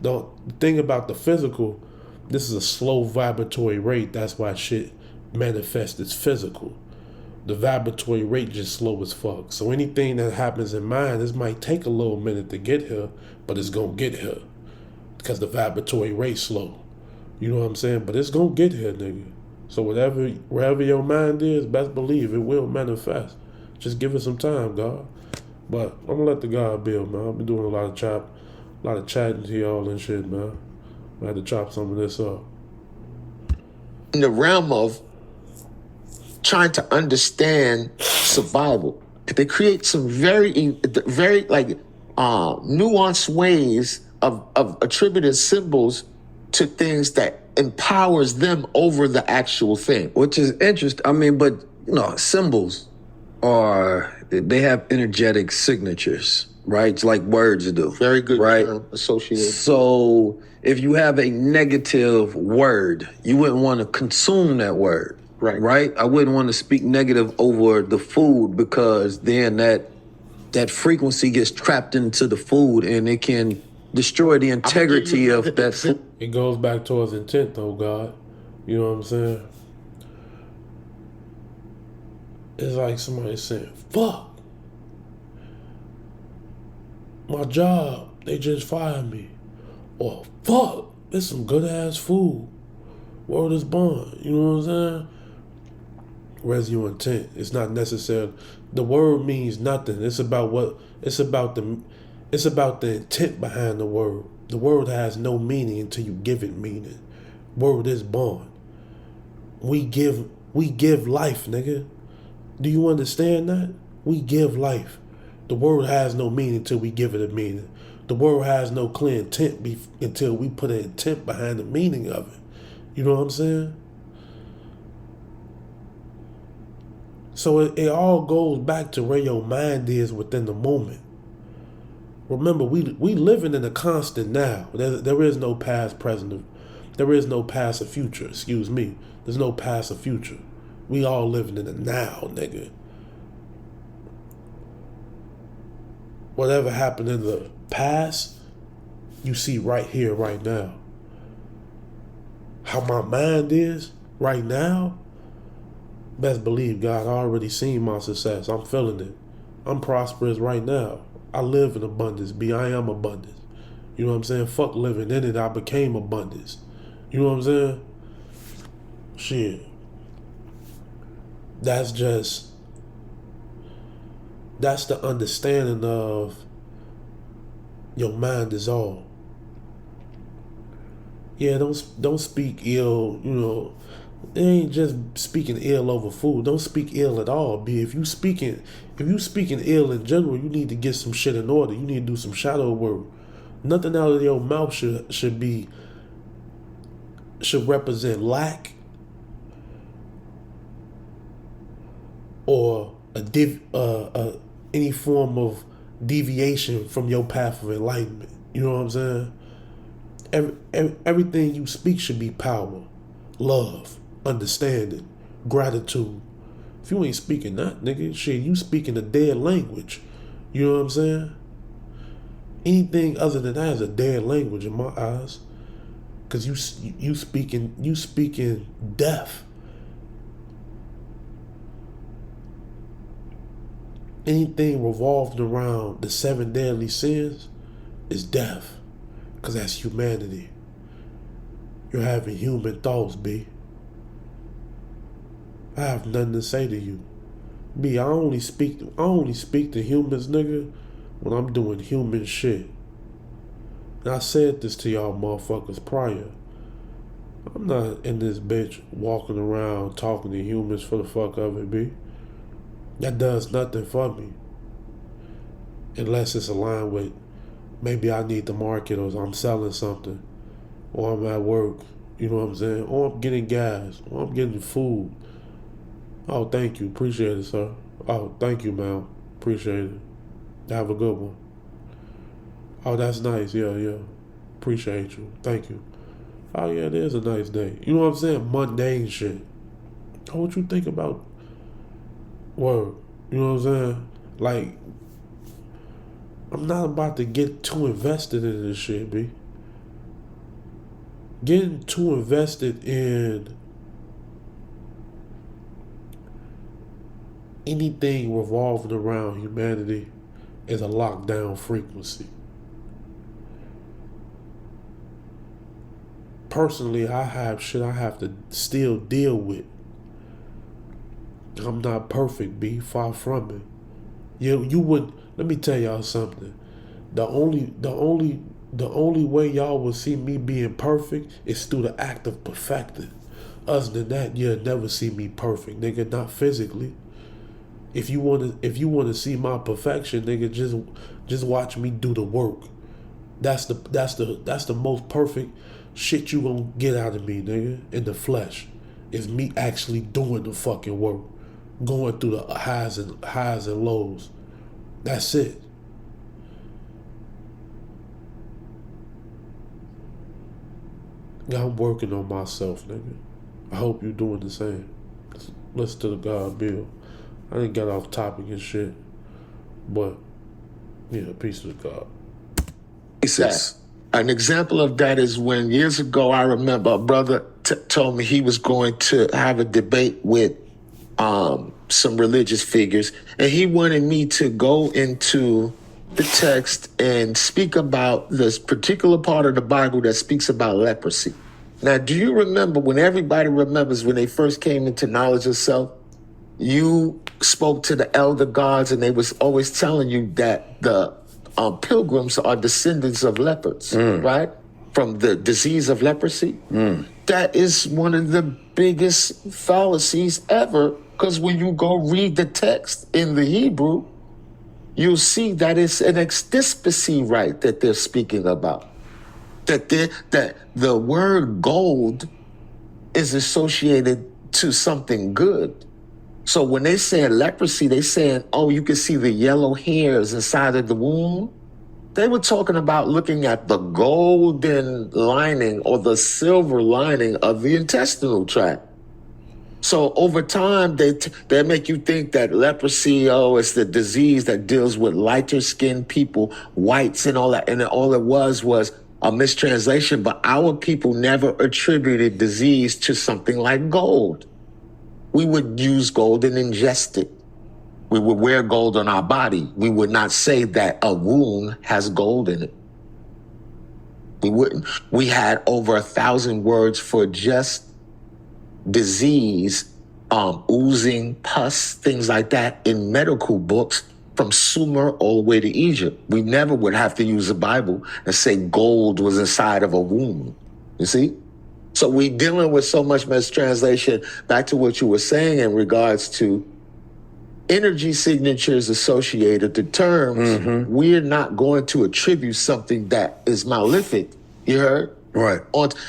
A: The thing about the physical, this is a slow vibratory rate. That's why shit manifests as physical. The vibratory rate just slow as fuck. So anything that happens in mind, this might take a little minute to get here, but it's going to get here. Because the vibratory rate slow. You know what I'm saying? But it's going to get here, nigga. So wherever your mind is, best believe it will manifest. Just give it some time, God. But I'm gonna let the God build, man. I've been doing a lot of chatting to y'all and shit, man. I had to chop some of this up.
B: In the realm of trying to understand survival, they create some very like nuanced ways of attributing symbols to things that empowers them over the actual thing.
C: Which is interesting. I mean, but you know, symbols they have energetic signatures, right? It's like words do.
B: Very good,
C: right?
B: Associated.
C: So if you have a negative word, you wouldn't want to consume that word, right? I wouldn't want to speak negative over the food because then that frequency gets trapped into the food and it can destroy the integrity of that food.
A: It goes back towards intent, though, God. You know what I'm saying? It's like somebody saying, fuck, my job, they just fired me. Or fuck, it's some good ass food. Word is bond. You know what I'm saying? Where's your intent? It's not necessarily, the word means nothing. It's about the intent behind the word. The word has no meaning until you give it meaning. Word is bond. We give life, nigga. Do you understand that? We give life. The word has no meaning until we give it a meaning. The word has no clear intent until we put an intent behind the meaning of it. You know what I'm saying? So it all goes back to where your mind is within the moment. Remember, we living in a constant now. There is no past, present. There is no past or future. Excuse me. There's no past or future. We all living in the now, nigga. Whatever happened in the past, you see right here, right now. how my mind is right now, best believe God already seen my success. I'm feeling it. I'm prosperous right now. I live in abundance. I am abundance. You know what I'm saying? Fuck living in it. I became abundance. You know what I'm saying? Shit. That's the understanding of your mind is all. Yeah, don't speak ill, you know. It ain't just speaking ill over food. Don't speak ill at all. If you speaking ill in general, you need to get some shit in order. You need to do some shadow work. Nothing out of your mouth should represent lack or any form of deviation from your path of enlightenment. You know what I'm saying? Everything you speak should be power, love, understanding, gratitude. If you ain't speaking that, nigga, shit, you speaking a dead language. You know what I'm saying? Anything other than that is a dead language in my eyes, cause you speaking death. Anything revolved around the 7 deadly sins is death, cause that's humanity. You're having human thoughts, B. I have nothing to say to you. B, I only speak to humans, nigga, when I'm doing human shit. And I said this to y'all motherfuckers prior. I'm not in this bitch walking around talking to humans for the fuck of it, B. That does nothing for me. Unless it's aligned with maybe I need the market, or I'm selling something, or I'm at work, you know what I'm saying? Or I'm getting gas, or I'm getting food. Oh, thank you. Appreciate it, sir. Oh, thank you, ma'am. Appreciate it. Have a good one. Oh, that's nice. Yeah. Appreciate you. Thank you. Oh, yeah, it is a nice day. You know what I'm saying? Mundane shit. Oh, what you think about word? You know what I'm saying? Like, I'm not about to get too invested in this shit, B. Getting too invested in anything revolving around humanity is a lockdown frequency. Personally, I have shit I have to still deal with. I'm not perfect, B. Far from it. You would. Let me tell y'all something. The only way y'all will see me being perfect is through the act of perfecting. Other than that, you'll never see me perfect, nigga. Not physically. If you wanna see my perfection, nigga, just watch me do the work. That's the most perfect shit you gonna get out of me, nigga. In the flesh, is me actually doing the fucking work, going through the highs and lows. That's it. I'm working on myself, nigga. I hope you doing the same. Listen to the God Bill. I didn't get off topic and shit, but yeah, peace to God.
B: An example of that is when years ago, I remember a brother told me he was going to have a debate with some religious figures, and he wanted me to go into the text and speak about this particular part of the Bible that speaks about leprosy. Now, do you remember when everybody remembers when they first came into knowledge of self? You spoke to the elder gods, and they was always telling you that the pilgrims are descendants of leopards, right? From the disease of leprosy. That is one of the biggest fallacies ever, because when you go read the text in the Hebrew, you'll see that it's an ecstasy right that they're speaking about. That the word gold is associated to something good. So when they say leprosy, they saying, oh, you can see the yellow hairs inside of the womb. They were talking about looking at the golden lining or the silver lining of the intestinal tract. So over time, they make you think that leprosy, it's the disease that deals with lighter skinned people, whites and all that. And all it was a mistranslation, but our people never attributed disease to something like gold. We would use gold and ingest it. We would wear gold on our body. We would not say that a wound has gold in it. We wouldn't. We had over 1,000 words for just disease, oozing, pus, things like that in medical books from Sumer all the way to Egypt. We never would have to use the Bible and say gold was inside of a wound. You see? So we dealing with so much mistranslation. Back to what you were saying in regards to energy signatures associated to terms, we're not going to attribute something that is malefic. You heard?
C: Right.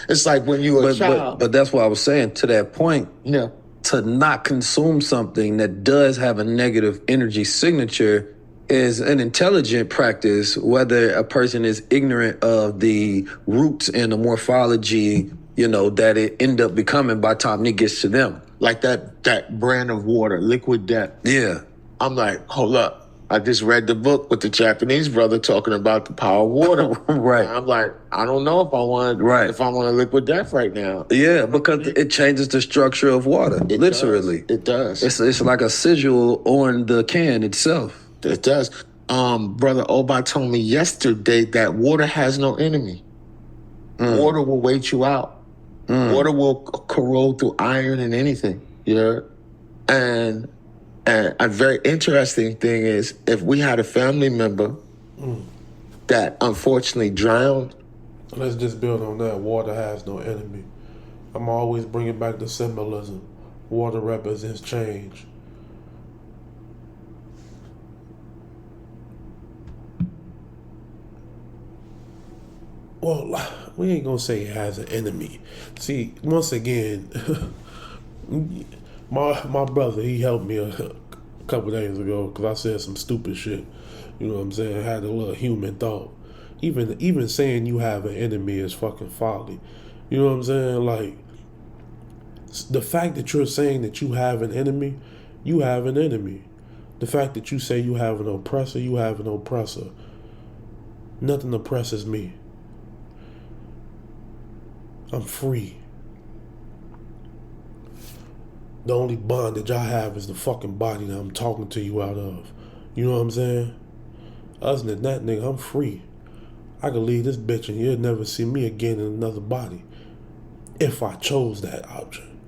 B: It's like when you were a child.
C: But that's what I was saying, to that point.
B: Yeah.
C: To not consume something that does have a negative energy signature is an intelligent practice, whether a person is ignorant of the roots and the morphology, that it end up becoming by the time it gets to them.
B: Like that brand of water, Liquid Death.
C: Yeah.
B: I'm like, hold up. I just read the book with the Japanese brother talking about the power of water.
C: Right.
B: And I'm like, I don't know if I want a Liquid Death right now.
C: Yeah, because it changes the structure of water. Literally.
B: It does.
C: It's like a sigil on the can itself.
B: It does. Brother Oba told me yesterday that water has no enemy. Water will wait you out. Water will corrode through iron and anything. And a very interesting thing is, if we had a family member that unfortunately drowned.
A: Let's just build on that. Water has no enemy. I'm always bringing back the symbolism. Water represents change. Well, we ain't gonna say it has an enemy. See, once again, my brother, he helped me a couple days ago because I said some stupid shit. You know what I'm saying? I had a little human thought. Even saying you have an enemy is fucking folly. You know what I'm saying? Like, the fact that you're saying that you have an enemy, you have an enemy. The fact that you say you have an oppressor, you have an oppressor. Nothing oppresses me. I'm free. The only bondage I have is the fucking body that I'm talking to you out of. You know what I'm saying? Other than that, nigga, I'm free. I could leave this bitch and you'll never see me again in another body. If I chose that option.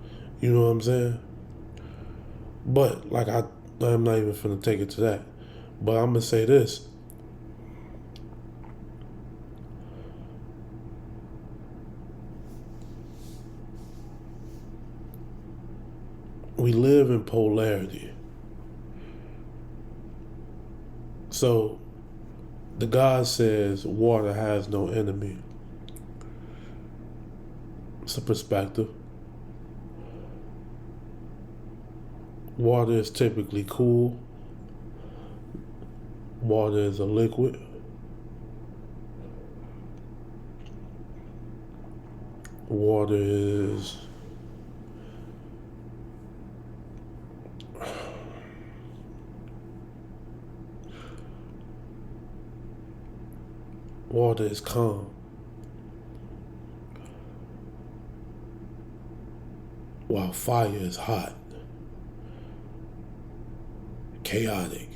A: You know what I'm saying? But, like, I'm not even finna take it to that. But I'm gonna say this. We live in polarity. So, the God says water has no enemy. It's a perspective. Water is typically cool. Water is a liquid. Water is calm. While fire is hot, chaotic,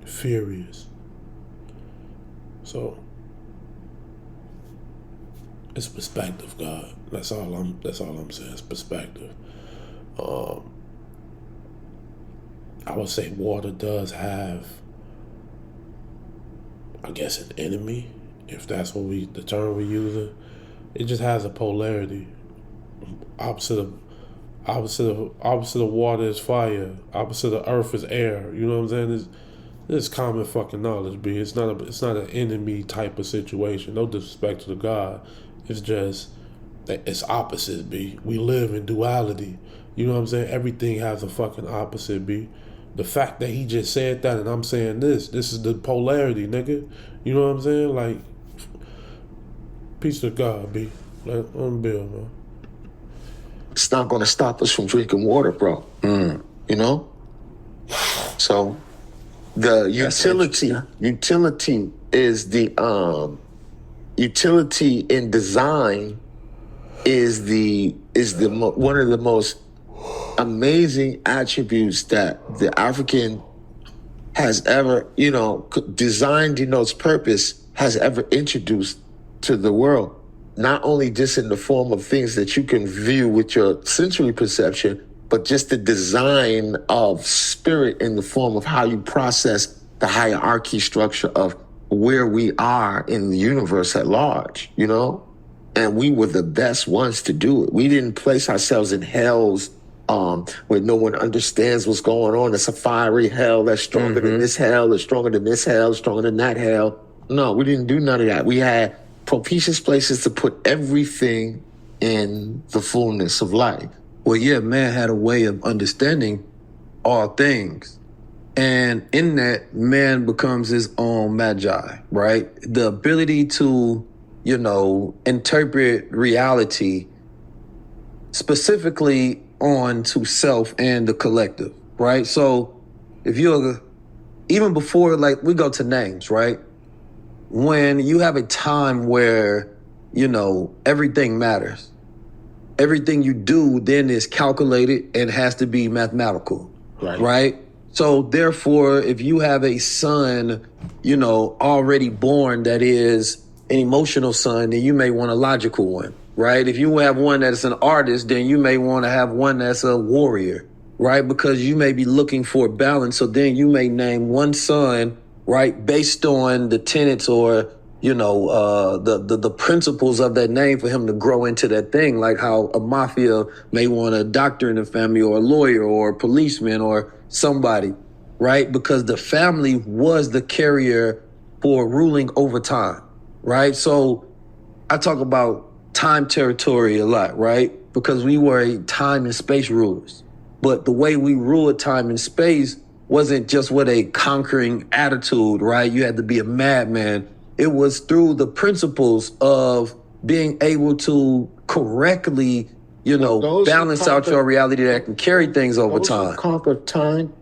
A: furious. So it's perspective, God. That's all I'm saying. It's perspective. I would say water does have, I guess, an enemy, if that's the term we're using. It just has a polarity. Opposite of water is fire. Opposite of earth is air. You know what I'm saying? It's common fucking knowledge, B. It's not an enemy type of situation. No disrespect to the God. It's just that it's opposite, B. We live in duality. You know what I'm saying? Everything has a fucking opposite, B. The fact that he just said that and I'm saying this is the polarity, nigga. You know what I'm saying? Like, peace to God, B. Like, on Bill, man.
B: It's not going to stop us from drinking water, bro. You know? So, The
C: That's
B: utility is the utility in design is one of the most amazing attributes that the African has ever, design denotes purpose, has ever introduced to the world. Not only just in the form of things that you can view with your sensory perception, but just the design of spirit in the form of how you process the hierarchy structure of where we are in the universe at large, And we were the best ones to do it. We didn't place ourselves in hells where no one understands what's going on. It's a fiery hell that's stronger than this hell, that's stronger than this hell, stronger than that hell. No, we didn't do none of that. We had propitious places to put everything in the fullness of life.
C: Well, yeah, man had a way of understanding all things. And in that, man becomes his own magi, right? The ability to, interpret reality specifically on to self and the collective, right? So if even before, we go to names, right? When you have a time where, everything matters, everything you do then is calculated and has to be mathematical, right? So therefore, if you have a son, already born that is an emotional son, then you may want a logical one, right? If you have one that's an artist, then you may want to have one that's a warrior, right? Because you may be looking for balance. So then you may name one son, right, based on the tenets or, the principles of that name for him to grow into that thing, like how a mafia may want a doctor in the family or a lawyer or a policeman or somebody, right? Because the family was the carrier for ruling over time, right? So I talk about time territory a lot, right? Because we were a time and space rulers. But the way we ruled time and space wasn't just with a conquering attitude, right? You had to be a madman. It was through the principles of being able to correctly, balance out your reality that can carry things over time.
B: Those who conquer time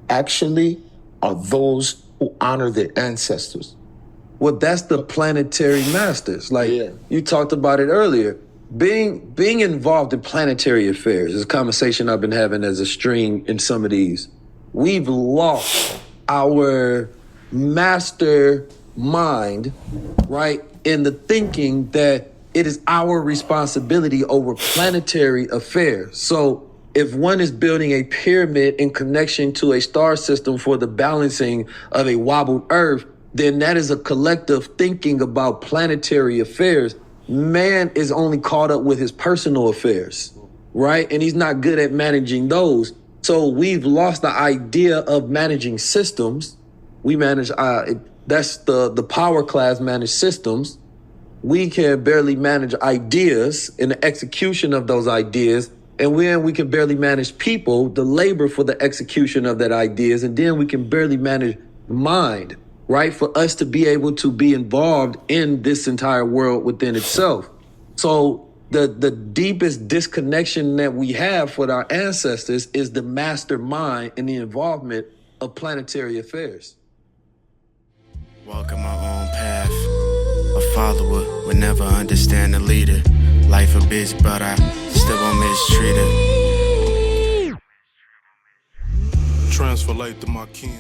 B: actually are those who honor their ancestors.
C: Well, that's the planetary masters. You talked about it earlier. Being involved in planetary affairs is a conversation I've been having as a string in some of these. We've lost our master mind, right, in the thinking that it is our responsibility over planetary affairs. So if one is building a pyramid in connection to a star system for the balancing of a wobbled Earth, then that is a collective thinking about planetary affairs. Man is only caught up with his personal affairs, right? And he's not good at managing those. So we've lost the idea of managing systems. We manage, that's the power class manage systems. We can barely manage ideas and the execution of those ideas. And then we can barely manage people, the labor for the execution of that ideas. And then we can barely manage mind, right? For us to be able to be involved in this entire world within itself. So the deepest disconnection that we have with our ancestors is the mastermind and the involvement of planetary affairs.
D: Walking my own path. A follower would never understand the leader. Life a bitch, but I still won't mistreat her.
A: Transfer light to my kin.